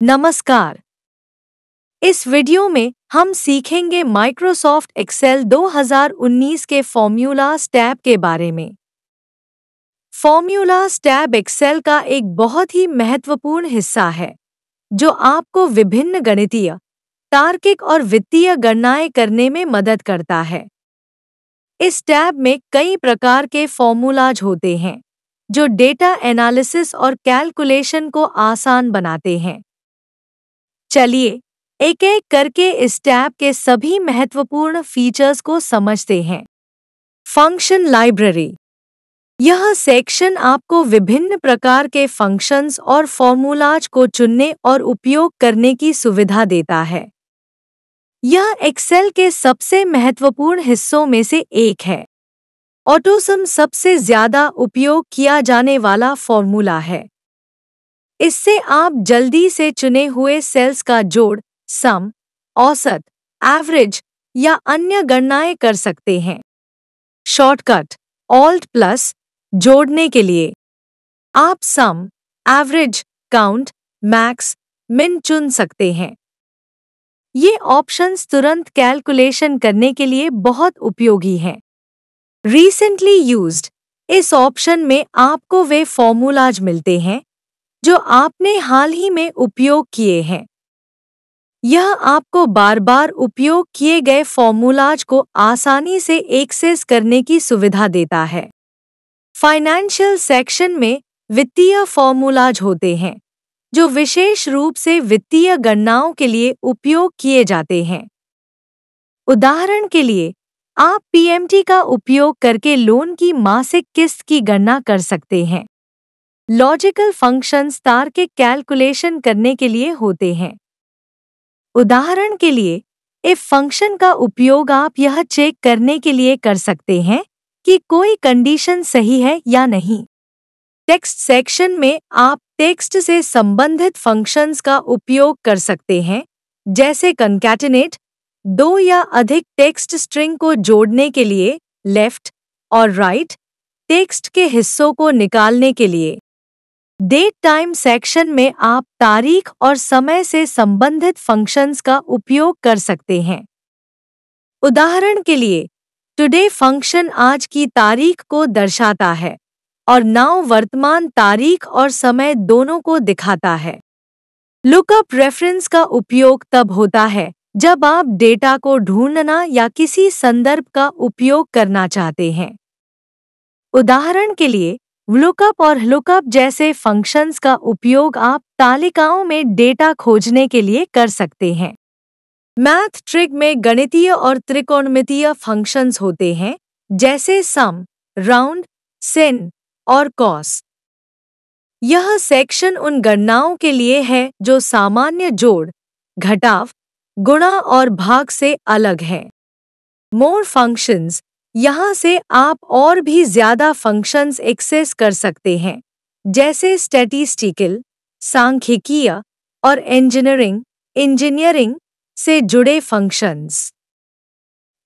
नमस्कार। इस वीडियो में हम सीखेंगे माइक्रोसॉफ्ट एक्सेल 2019 के फॉर्मूलाज टैब के बारे में। फॉर्मूलाज टैब एक्सेल का एक बहुत ही महत्वपूर्ण हिस्सा है जो आपको विभिन्न गणितीय, तार्किक और वित्तीय गणनाएं करने में मदद करता है। इस टैब में कई प्रकार के फॉर्मूलाज होते हैं जो डेटा एनालिसिस और कैलकुलेशन को आसान बनाते हैं। चलिए एक-एक करके इस टैब के सभी महत्वपूर्ण फीचर्स को समझते हैं। Function library. यह सेक्शन आपको विभिन्न प्रकार के फंक्शंस और फॉर्मूलाज को चुनने और उपयोग करने की सुविधा देता है। यह एक्सेल के सबसे महत्वपूर्ण हिस्सों में से एक है। ऑटोसम सबसे ज्यादा उपयोग किया जाने वाला फॉर्मूला है। इससे आप जल्दी से चुने हुए सेल्स का जोड़, सम, औसत, एवरेज या अन्य गणनाएं कर सकते हैं। शॉर्टकट ऑल्ट+ जोड़ने के लिए आप सम, एवरेज, काउंट, मैक्स, मिन चुन सकते हैं। ये ऑप्शंस तुरंत कैलकुलेशन करने के लिए बहुत उपयोगी हैं। Recently used. इस ऑप्शन में आपको वे फॉर्मूलाज मिलते हैं जो आपने हाल ही में उपयोग किए हैं। यह आपको बार बार उपयोग किए गए फॉर्मूलाज को आसानी से एक्सेस करने की सुविधा देता है। फाइनेंशियल सेक्शन में वित्तीय फॉर्मूलाज होते हैं जो विशेष रूप से वित्तीय गणनाओं के लिए उपयोग किए जाते हैं। उदाहरण के लिए, आप पीएमटी का उपयोग करके लोन की मासिक किस्त की गणना कर सकते हैं। लॉजिकल फंक्शंस तार्किक कैलकुलेशन करने के लिए होते हैं। उदाहरण के लिए, इफ फंक्शन का उपयोग आप यह चेक करने के लिए कर सकते हैं कि कोई कंडीशन सही है या नहीं। टेक्स्ट सेक्शन में आप टेक्स्ट से संबंधित फंक्शंस का उपयोग कर सकते हैं, जैसे कंकैटिनेट, दो या अधिक टेक्स्ट स्ट्रिंग को जोड़ने के लिए, लेफ्ट और राइट, टेक्स्ट के हिस्सों को निकालने के लिए। डेट टाइम सेक्शन में आप तारीख और समय से संबंधित फंक्शंस का उपयोग कर सकते हैं। उदाहरण के लिए, टुडे फंक्शन आज की तारीख को दर्शाता है और नाउ वर्तमान तारीख और समय दोनों को दिखाता है। लुकअप रेफरेंस का उपयोग तब होता है जब आप डेटा को ढूंढना या किसी संदर्भ का उपयोग करना चाहते हैं। उदाहरण के लिए, लुकअप और लुकअप जैसे फंक्शंस का उपयोग आप तालिकाओं में डेटा खोजने के लिए कर सकते हैं। मैथ ट्रिक में गणितीय और त्रिकोणमितीय फंक्शंस होते हैं, जैसे सम, राउंड, सिन और कॉस। यह सेक्शन उन गणनाओं के लिए है जो सामान्य जोड़, घटाव, गुणा और भाग से अलग है। मोर फंक्शंस। यहाँ से आप और भी ज्यादा फंक्शंस एक्सेस कर सकते हैं, जैसे स्टैटिस्टिकल, सांख्यिकीय और इंजीनियरिंग से जुड़े फंक्शंस।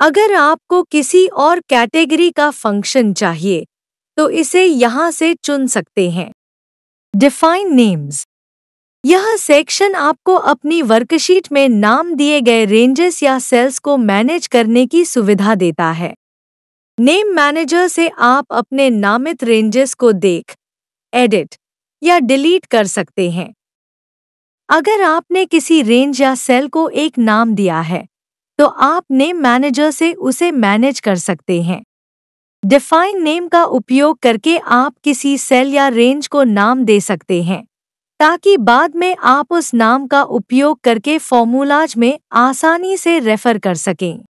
अगर आपको किसी और कैटेगरी का फंक्शन चाहिए, तो इसे यहाँ से चुन सकते हैं। Define names. यह सेक्शन आपको अपनी वर्कशीट में नाम दिए गए रेंजेस या सेल्स को मैनेज करने की सुविधा देता है। नेम मैनेजर से आप अपने नामित रेंजेस को देख, एडिट या डिलीट कर सकते हैं। अगर आपने किसी रेंज या सेल को एक नाम दिया है, तो आप नेम मैनेजर से उसे मैनेज कर सकते हैं। डिफाइन नेम का उपयोग करके आप किसी सेल या रेंज को नाम दे सकते हैं, ताकि बाद में आप उस नाम का उपयोग करके फॉर्मूलाज में आसानी से रेफर कर सकें।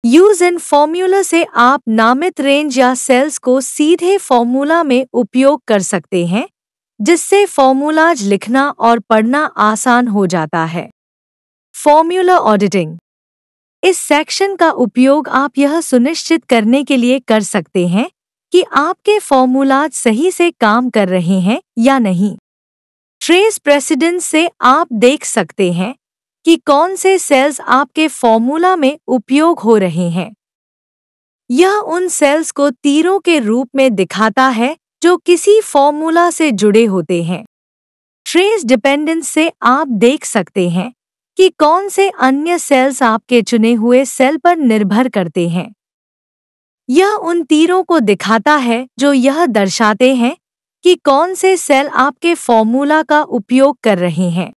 यूज इन फॉर्मूला से आप नामित रेंज या सेल्स को सीधे फॉर्मूला में उपयोग कर सकते हैं, जिससे फॉर्मूलाज लिखना और पढ़ना आसान हो जाता है। Formula auditing. इस सेक्शन का उपयोग आप यह सुनिश्चित करने के लिए कर सकते हैं कि आपके फॉर्मूलाज सही से काम कर रहे हैं या नहीं। ट्रेस प्रेसिडेंस से आप देख सकते हैं कि कौन से सेल्स आपके फॉर्मूला में उपयोग हो रहे हैं। यह उन सेल्स को तीरों के रूप में दिखाता है जो किसी फॉर्मूला से जुड़े होते हैं। ट्रेस डिपेंडेंस से आप देख सकते हैं कि कौन से अन्य सेल्स आपके चुने हुए सेल पर निर्भर करते हैं। यह उन तीरों को दिखाता है जो यह दर्शाते हैं कि कौन से सेल आपके फॉर्मूला का उपयोग कर रहे हैं।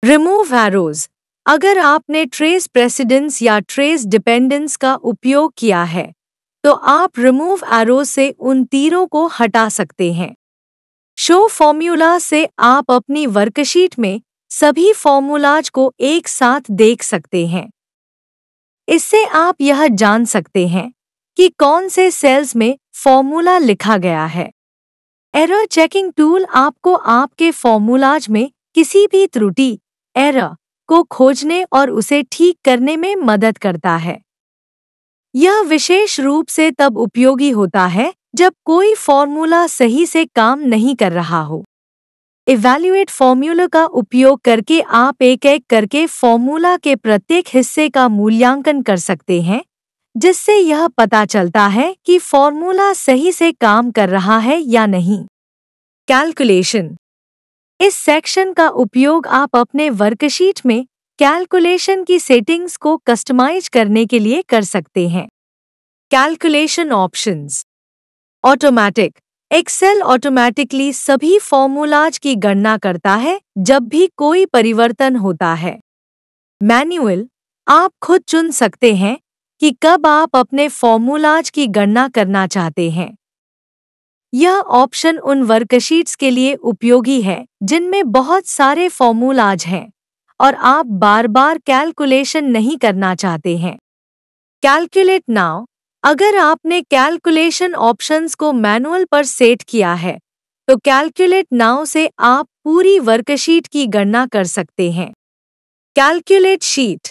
Remove arrows. अगर आपने ट्रेस प्रेसिडेंस या ट्रेस डिपेंडेंस का उपयोग किया है, तो आप रिमूव एरोज से उन तीरों को हटा सकते हैं। शो फॉर्मूला से आप अपनी वर्कशीट में सभी फॉर्मूलाज को एक साथ देख सकते हैं। इससे आप यह जान सकते हैं कि कौन से सेल्स में फॉर्मूला लिखा गया है। एरर चेकिंग टूल आपको आपके फॉर्मूलाज में किसी भी त्रुटि एरर को खोजने और उसे ठीक करने में मदद करता है। यह विशेष रूप से तब उपयोगी होता है जब कोई फॉर्मूला सही से काम नहीं कर रहा हो। इवैल्यूएट फॉर्मूला का उपयोग करके आप एक-एक करके फॉर्मूला के प्रत्येक हिस्से का मूल्यांकन कर सकते हैं, जिससे यह पता चलता है कि फॉर्मूला सही से काम कर रहा है या नहीं। कैलकुलेशन। इस सेक्शन का उपयोग आप अपने वर्कशीट में कैलकुलेशन की सेटिंग्स को कस्टमाइज करने के लिए कर सकते हैं। Calculation options. Automatic. Excel automatically सभी फॉर्मूलाज की गणना करता है जब भी कोई परिवर्तन होता है। मैन्युअल। आप खुद चुन सकते हैं कि कब आप अपने फॉर्मूलाज की गणना करना चाहते हैं। यह ऑप्शन उन वर्कशीट्स के लिए उपयोगी है जिनमें बहुत सारे फॉर्मूलाज हैं और आप बार-बार कैलकुलेशन नहीं करना चाहते हैं। Calculate now. अगर आपने कैलकुलेशन ऑप्शंस को मैनुअल पर सेट किया है, तो कैलकुलेट नाउ से आप पूरी वर्कशीट की गणना कर सकते हैं। Calculate sheet.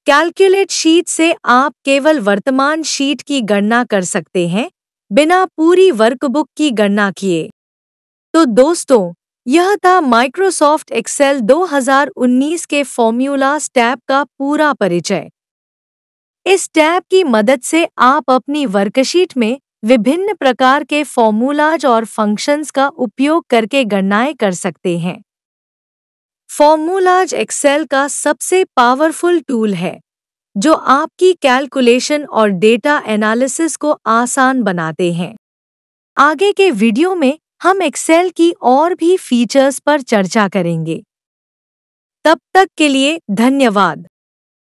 कैलकुलेट शीट से आप केवल वर्तमान शीट की गणना कर सकते हैं, बिना पूरी वर्कबुक की गणना किए। तो दोस्तों, यह था माइक्रोसॉफ्ट एक्सेल 2019 के फॉर्मूलाज टैब का पूरा परिचय। इस टैब की मदद से आप अपनी वर्कशीट में विभिन्न प्रकार के फॉर्मूलाज और फंक्शंस का उपयोग करके गणनाएं कर सकते हैं। फॉर्मूलाज एक्सेल का सबसे पावरफुल टूल है, जो आपकी कैलकुलेशन और डेटा एनालिसिस को आसान बनाते हैं। आगे के वीडियो में हम एक्सेल की और भी फीचर्स पर चर्चा करेंगे। तब तक के लिए धन्यवाद।